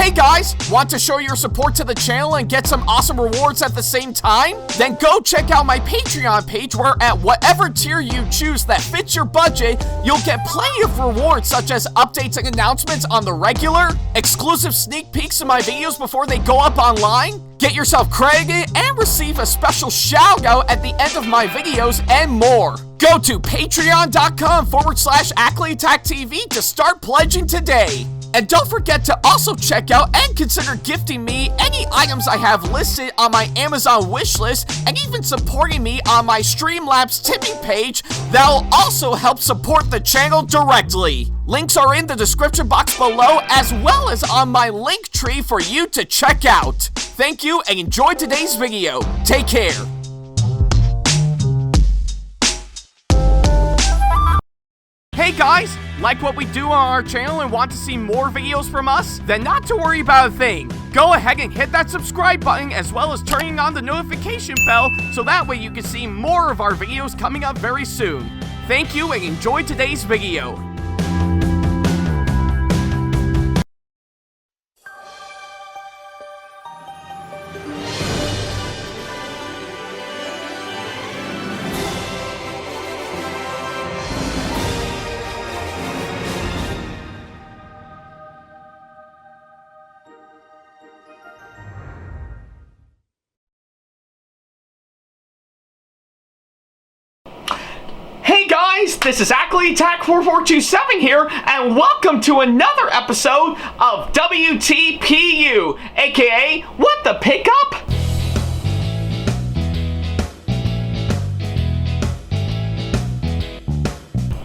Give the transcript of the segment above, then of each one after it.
Hey guys, want to show your support to the channel and get some awesome rewards at the same time? Then go check out my Patreon page where at whatever tier you choose that fits your budget, you'll get plenty of rewards such as updates and announcements on the regular, exclusive sneak peeks of my videos before they go up online, get yourself credited, and receive a special shout out at the end of my videos and more. Go to patreon.com/AckleyAttack44227TV to start pledging today. And don't forget to also check out and consider gifting me any items I have listed on my Amazon wishlist and even supporting me on my Streamlabs tipping page that'll also help support the channel directly. Links are in the description box below as well as on my link tree for you to check out. Thank you and enjoy today's video. Take care. Hey guys, like what we do on our channel and want to see more videos from us? Then not to worry about a thing. Go ahead and hit that subscribe button as well as turning on the notification bell so that way you can see more of our videos coming up very soon. Thank you and enjoy today's video. Hey guys, this is AckleyAttack4427 here, and welcome to another episode of WTPU, aka What the Pickup?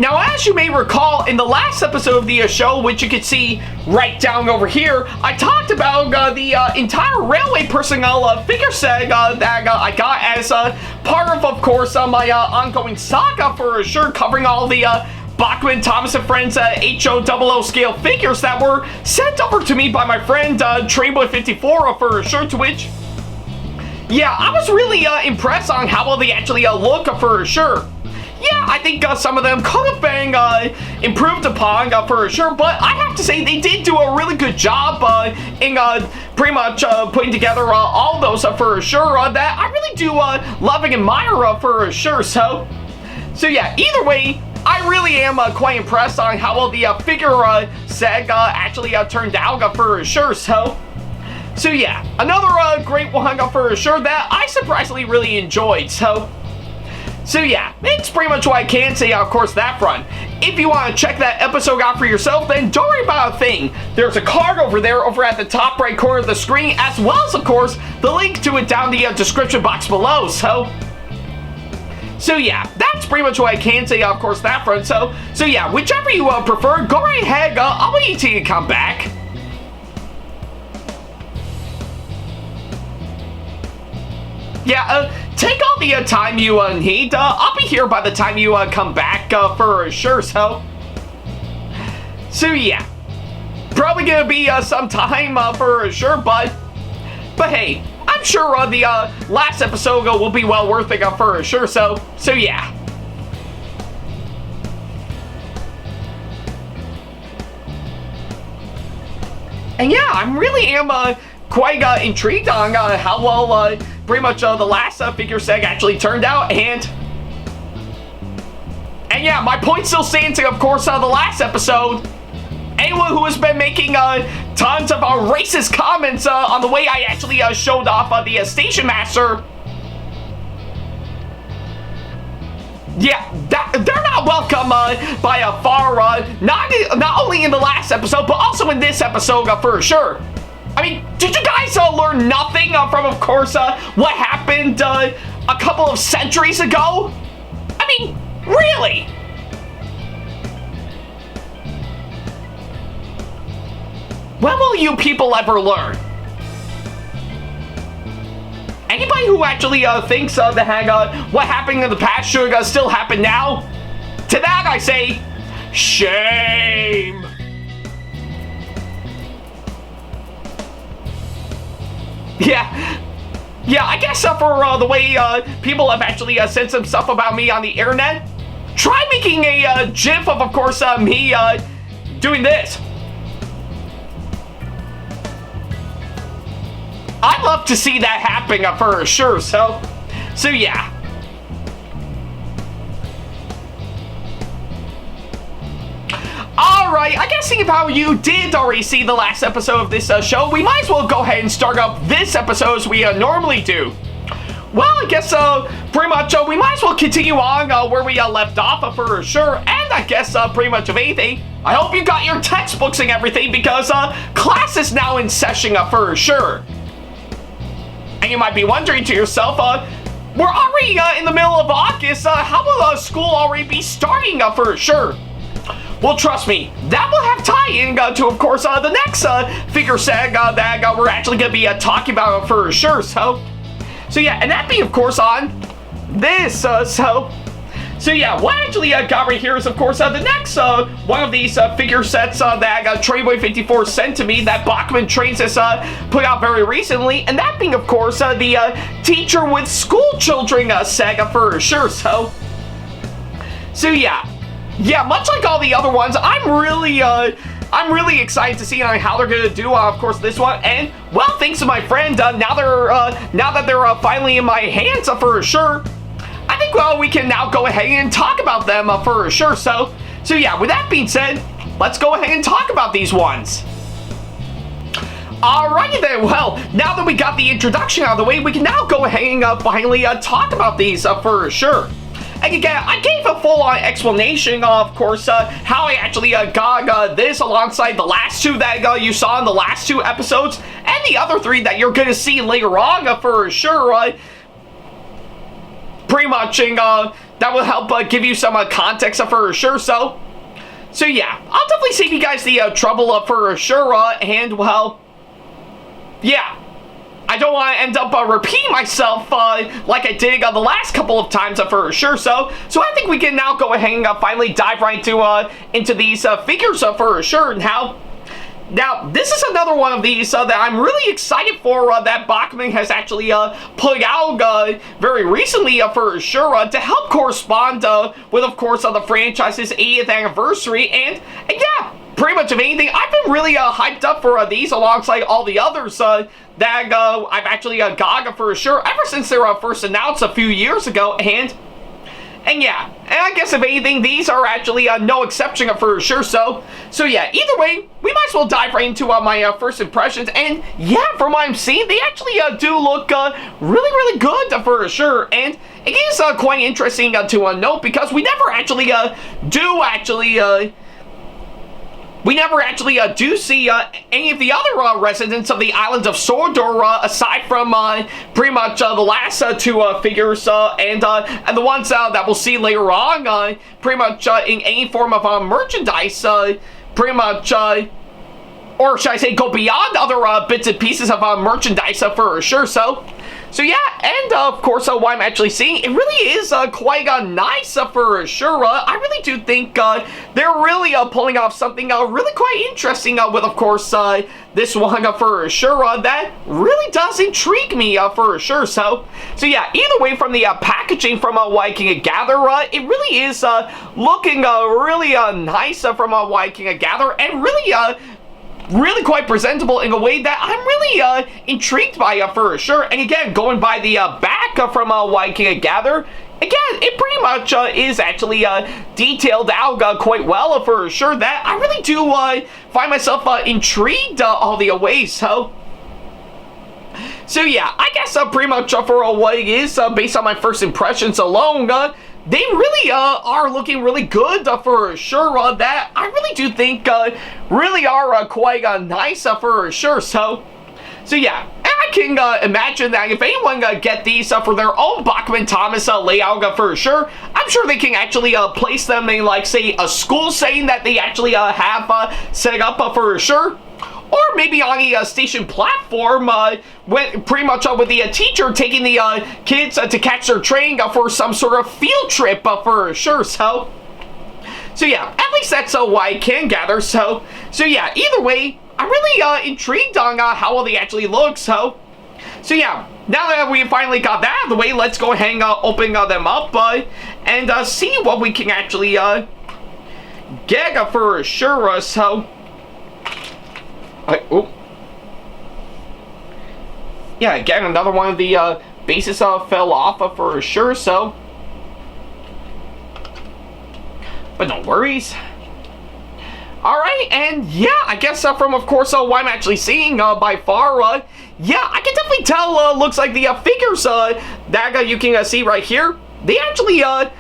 Now, as you may recall, in the last episode of the show, which you can see right down over here, I talked about the entire railway personnel figure set that I got as part of course, my ongoing saga for sure, covering all the Bachmann, Thomas & Friends HO00 scale figures that were sent over to me by my friend Trainboy54 for sure, to which, yeah, I was really impressed on how well they actually look for sure. Yeah, I think some of them could have been improved upon for sure, but I have to say they did do a really good job in pretty much putting together all those for sure that I really do love and admire for sure. So yeah, either way, I really am quite impressed on how well the figure set actually turned out for sure. So yeah, another great one for sure that I surprisingly really enjoyed. So yeah, it's pretty much what I can say, of course, that front. If you want to check that episode out for yourself, then don't worry about a thing. There's a card over there over at the top right corner of the screen, as well as, of course, the link to it down the description box below. So yeah, that's pretty much what I can say, of course, that front. So yeah, whichever you prefer, go right ahead. I'll wait until you come back. Yeah, take all the time you need. I'll be here by the time you come back for sure. So yeah, probably gonna be some time for sure, but hey, I'm sure the last episode will be well worth it for sure. So yeah. And yeah, I'm really am quite intrigued on how well pretty much the last figure set actually turned out, and yeah, my point still stands, of course, the last episode. Anyone who has been making tons of racist comments on the way I actually showed off the Station Master, yeah, they're not welcome by a far, not only in the last episode, but also in this episode for sure. I mean, did you guys learn nothing from, of course, what happened a couple of centuries ago? I mean, really? When will you people ever learn? Anybody who actually thinks that what happened in the past should still happen now? To that I say, shame! Yeah, I guess for the way people have actually said some stuff about me on the internet, try making a GIF of course, me doing this. I'd love to see that happen for sure. So yeah. Alright, I guess seeing how you did already see the last episode of this show, we might as well go ahead and start up this episode as we normally do. Well, I guess pretty much we might as well continue on where we left off for sure, and I guess pretty much of anything. I hope you got your textbooks and everything because class is now in session for sure. And you might be wondering to yourself, we're already in the middle of August, how will school already be starting for sure? Well, trust me, that will have tie-in to, of course, the next figure set that we're actually going to be talking about for sure. So yeah, and that being, of course, on this. So yeah, what I actually got right here is, of course, the next one of these figure sets that Trainboy54 sent to me that Bachmann Trains has put out very recently, and that being, of course, the Teacher with School Children set for sure. So yeah. Yeah, much like all the other ones, I'm really excited to see how they're gonna do, of course, this one. And well, thanks to my friend, now that they're finally in my hands for sure, I think we can now go ahead and talk about them for sure. So yeah, with that being said, let's go ahead and talk about these ones. Alrighty then, well, now that we got the introduction out of the way, we can now go ahead and finally talk about these for sure. And again, I gave a full-on explanation, of course, how I actually got this alongside the last two that you saw in the last two episodes, and the other three that you're going to see later on for sure. Pretty much, and that will help give you some context for sure. So yeah, I'll definitely save you guys the trouble for sure. And well, yeah. I don't want to end up repeating myself like I did the last couple of times for sure. So I think we can now go ahead and finally dive right into these figures for sure. Now, this is another one of these that I'm really excited for that Bachmann has actually put out very recently for sure to help correspond with, of course, the franchise's 80th anniversary. And yeah, pretty much of anything, I've been really hyped up for these alongside all the others that I've actually got for sure ever since they were first announced a few years ago. And yeah, and I guess if anything, these are actually no exception for sure. So yeah, either way, we might as well dive right into my first impressions. And yeah, from what I'm seeing, they actually do look really good for sure. And it is quite interesting to note because we never actually do see any of the other residents of the island of Sordor, aside from pretty much the last two figures and the ones that we'll see later on, pretty much in any form of merchandise, pretty much, or should I say go beyond other bits and pieces of merchandise for sure. So yeah, and of course, what I'm actually seeing, it really is quite nice for sure. I really do think they're really pulling off something really quite interesting with, of course, this one for sure. That really does intrigue me for sure. So yeah, either way, from the packaging from what I can gather, it really is looking really nice from what I can gather, and really quite presentable in a way that I'm really intrigued by for sure. And again, going by the back from what I can gather, again, it pretty much is actually detailed out quite well for sure, that I really do find myself intrigued all the way. So yeah, I guess pretty much for what it is, based on my first impressions alone, they really are looking really good for sure. That I really do think really are quite nice for sure. So yeah, and I can imagine that if anyone get these for their own Bachmann Thomas layout for sure, I'm sure they can actually place them in, like, say, a school setting that they actually have set up for sure. Or maybe on a station platform, pretty much with the teacher taking the kids to catch their train for some sort of field trip for sure. So yeah, at least that's what I can gather. So yeah, either way, I'm really intrigued on how well they actually look. So yeah, now that we finally got that out of the way, let's go ahead and open them up and see what we can actually get for sure. So. yeah, again, another one of the bases fell off for sure, so. But no worries. Alright, and yeah, I guess from, of course, what I'm actually seeing by far, yeah, I can definitely tell, looks like the figures that you can see right here, they actually are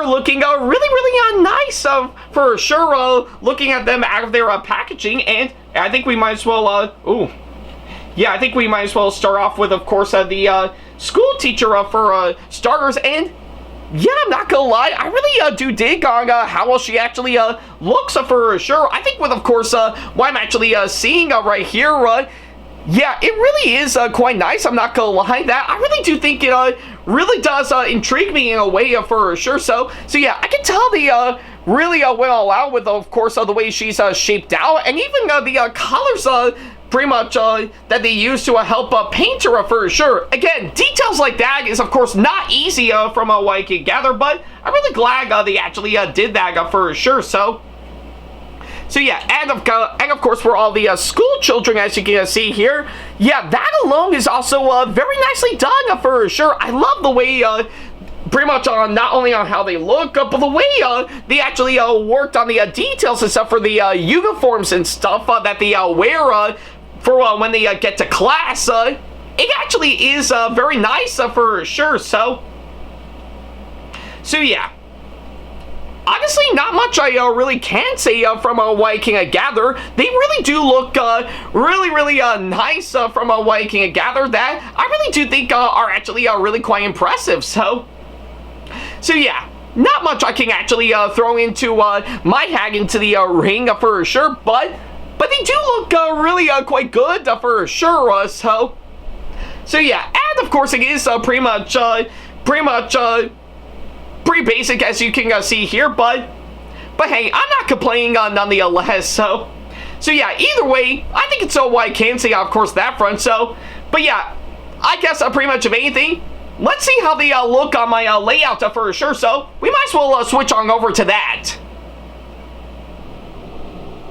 looking really nice for sure, looking at them out of their packaging, and I think we might as well, yeah, I think we might as well start off with, of course, the school teacher for starters, and yeah, I'm not gonna lie, I really do dig on how well she actually looks for sure. I think with, of course, what I'm actually seeing right here, yeah, it really is quite nice. I'm not gonna lie that. I really do think it really does intrigue me in a way for sure. So yeah, I can tell the really went all out with, of course, the way she's shaped out, and even the colors pretty much that they use to help paint her for sure. Again, details like that is, of course, not easy from what I can gather, but I'm really glad they actually did that for sure. So yeah, and of course for all the school children, as you can see here, yeah, that alone is also very nicely done for sure. I love the way pretty much not only on how they look, but the way they actually worked on the details and stuff for the uniforms and stuff that they wear for when they get to class. It actually is very nice for sure. So yeah. Honestly, not much I really can say from what I can gather. They really do look really nice from what I can gather, that I really do think are actually really quite impressive. So yeah, not much I can actually throw into my hat into the ring for sure, but they do look really quite good for sure. So yeah, and of course it is pretty basic, as you can see here, but hey, I'm not complaining nonetheless. So yeah, either way, I think it's what I can say, of course, that front. So, but yeah, I guess pretty much of anything, let's see how they look on my layout for sure. So we might as well switch on over to that.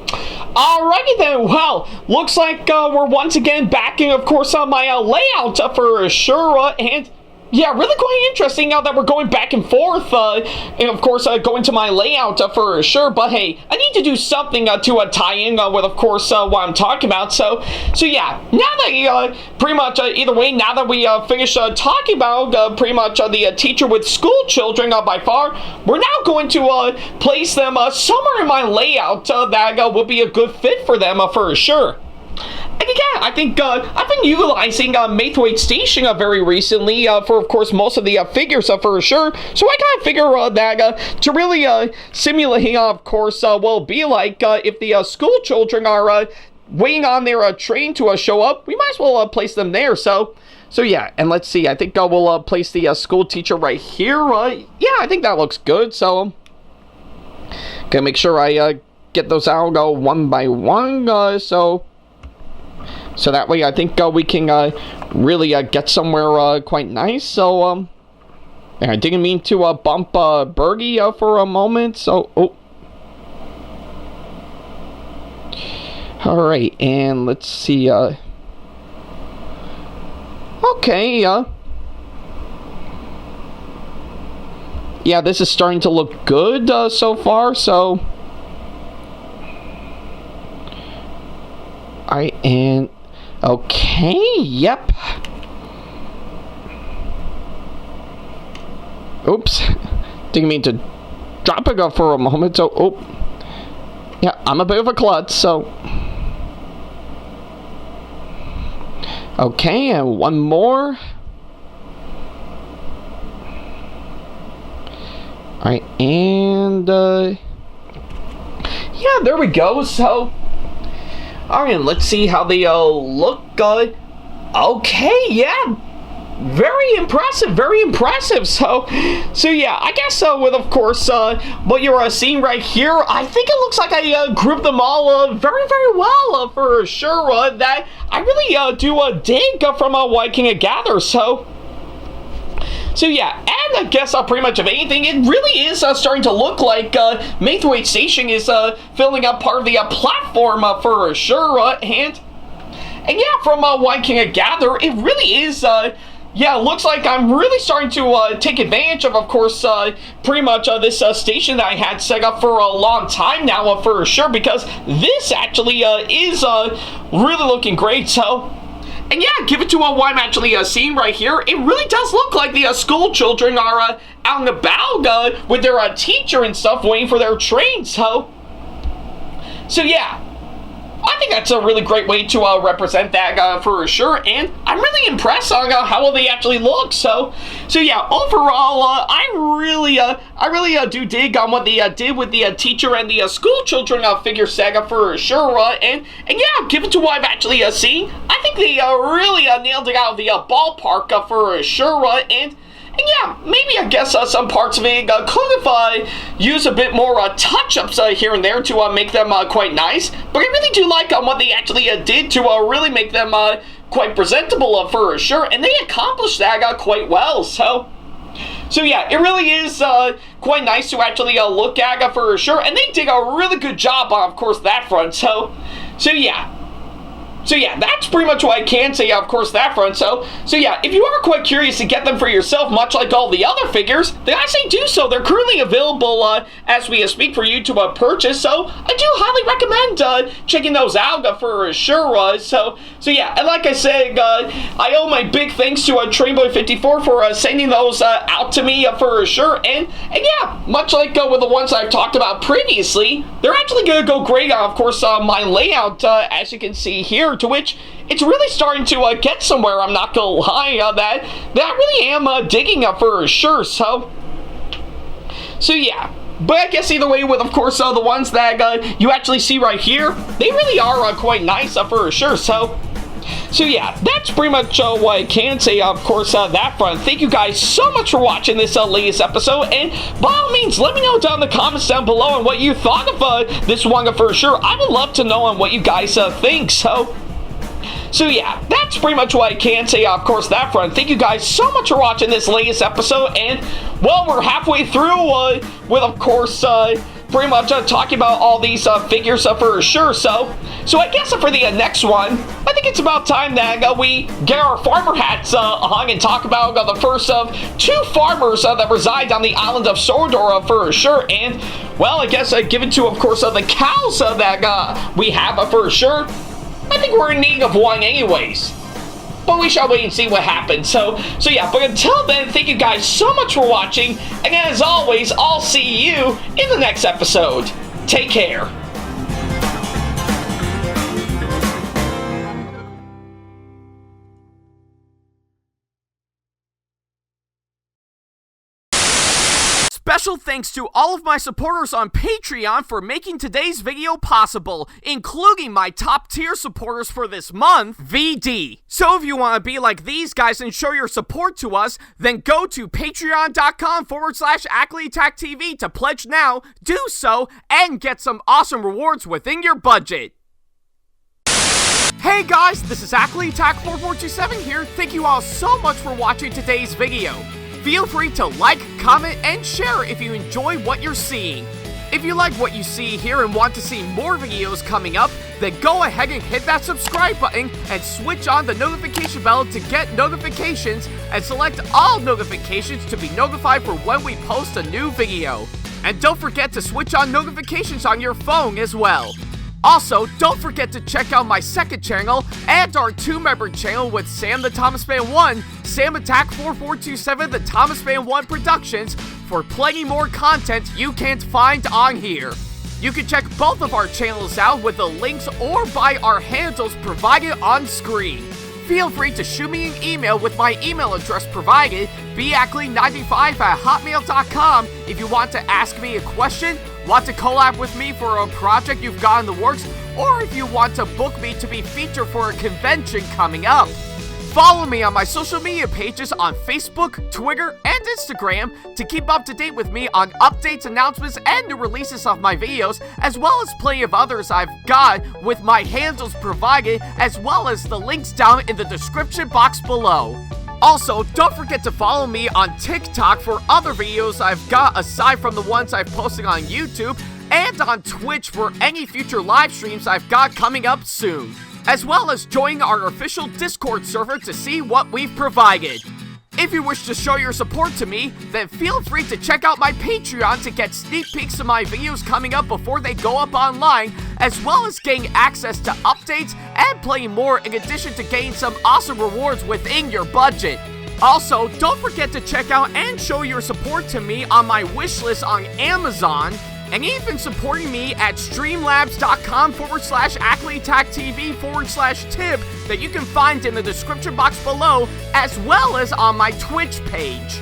Alrighty then, well, looks like we're once again backing, of course, on my layout for sure, and yeah, really quite interesting now that we're going back and forth, and of course going to my layout for sure, but hey, I need to do something to tie in with, of course, what I'm talking about. So yeah, now that pretty much either way, now that we finished talking about pretty much the teacher with school children by far, we're now going to place them somewhere in my layout that would be a good fit for them for sure. And again, I think I've been utilizing Mathway Station very recently for, of course, most of the figures for sure. So I kind of figure that to really simulate, of course, what it'll be like if the school children are waiting on their train to show up, we might as well place them there. So yeah, and let's see. I think we'll place the school teacher right here. Yeah, I think that looks good. So gonna make sure I get those out one by one. So that way, I think we can really get somewhere quite nice. So, I didn't mean to bump Bergie for a moment. So, all right, and let's see. Okay. Yeah, this is starting to look good so far. So, and. Okay, yep. Oops. Didn't mean to drop it for a moment, so, yeah, I'm a bit of a klutz, so. Okay, and one more. Alright, and, yeah, there we go, so. Alright, let's see how they look. Okay, yeah. Very impressive. So yeah, I guess with, of course, what you're seeing right here, I think it looks like I grouped them all very well for sure. That I really do dig from what I can gather. So yeah, and I guess pretty much of anything, it really is starting to look like Mathway Station is filling up part of the platform for sure, and yeah, from what I can gather, it really is, yeah, it looks like I'm really starting to take advantage of course, pretty much this station that I had set up for a long time now, for sure, because this actually is really looking great. So, and yeah, give it to what I'm actually seeing right here. It really does look like the school children are out and about with their teacher and stuff, waiting for their train. So yeah. I think that's a really great way to represent that for sure, and I'm really impressed on how well they actually look. So yeah, overall, I really do dig on what they did with the teacher and the school children figure saga for sure. And yeah, given to what I've actually seen, I think they really nailed it out of the ballpark for sure. And yeah, maybe I guess some parts of it could have used a bit more touch-ups here and there to make them quite nice. But I really do like what they actually did to really make them quite presentable for sure. And they accomplished that quite well. So yeah, it really is quite nice to actually look at for sure. And they did a really good job on, of course, that front. So yeah. So yeah, that's pretty much what I can say, of course, that front. So yeah, if you are quite curious to get them for yourself, much like all the other figures, then I say do so. They're currently available as we speak for you to purchase. So I do highly recommend checking those out for sure. So yeah, and like I said, I owe my big thanks to Trainboy54 for sending those out to me for sure. And yeah, much like with the ones I've talked about previously, they're actually going to go great on, of course, my layout, as you can see here. To which it's really starting to get somewhere, I'm not gonna lie, that I really am digging for sure. So yeah, but I guess either way, with of course the ones that you actually see right here, they really are quite nice for sure. So yeah, that's pretty much what I can say, of course, that front. Thank you guys so much for watching this latest episode, and by all means, let me know down in the comments down below on what you thought of this one for sure. I would love to know on what you guys think. So yeah, that's pretty much what I can say, of course, that front. Thank you guys so much for watching this latest episode, and well, we're halfway through with, of course, pretty much talking about all these figures for sure. So I guess for the next one, I think it's about time that we get our farmer hats on and talk about the first of two farmers that reside on the island of Sordor for sure. And well, I guess given to, of course, the cows that we have for sure, I think we're in need of one anyways. But we shall wait and see what happens. So yeah, but until then, thank you guys so much for watching, and as always, I'll see you in the next episode. Take care. Special thanks to all of my supporters on Patreon for making today's video possible, including my top tier supporters for this month, VD. So if you want to be like these guys and show your support to us, then go to patreon.com/AckleyTackTV to pledge now, do so, and get some awesome rewards within your budget. Hey guys, this is AckleyTack4427 here. Thank you all so much for watching today's video. Feel free to like, comment, and share if you enjoy what you're seeing. If you like what you see here and want to see more videos coming up, then go ahead and hit that subscribe button and switch on the notification bell to get notifications, and select all notifications to be notified for when we post a new video. And don't forget to switch on notifications on your phone as well. Also, don't forget to check out my second channel and our 2-member channel with Sam the Thomas Fan 1, SamAttack4427TheThomasFan1 Productions, for plenty more content you can't find on here. You can check both of our channels out with the links or by our handles provided on screen. Feel free to shoot me an email with my email address provided, backley95@hotmail.com, if you want to ask me a question, want to collab with me for a project you've got in the works, or if you want to book me to be featured for a convention coming up. Follow me on my social media pages on Facebook, Twitter, and Instagram to keep up to date with me on updates, announcements, and new releases of my videos, as well as plenty of others I've got with my handles provided, as well as the links down in the description box below. Also, don't forget to follow me on TikTok for other videos I've got aside from the ones I've posted on YouTube, and on Twitch for any future live streams I've got coming up soon. as well as join our official Discord server to see what we've provided. If you wish to show your support to me, then feel free to check out my Patreon to get sneak peeks of my videos coming up before they go up online, as well as getting access to updates and playing more in addition to getting some awesome rewards within your budget. Also, don't forget to check out and show your support to me on my wishlist on Amazon, and even supporting me at streamlabs.com/AckleyTACTV/tip that you can find in the description box below, as well as on my Twitch page.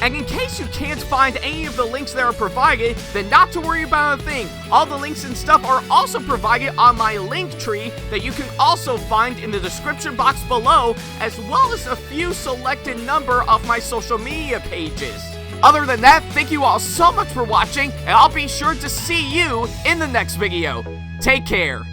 And in case you can't find any of the links that are provided, then not to worry about a thing. All the links and stuff are also provided on my link tree that you can also find in the description box below, as well as a few selected number of my social media pages. Other than that, thank you all so much for watching, and I'll be sure to see you in the next video. Take care.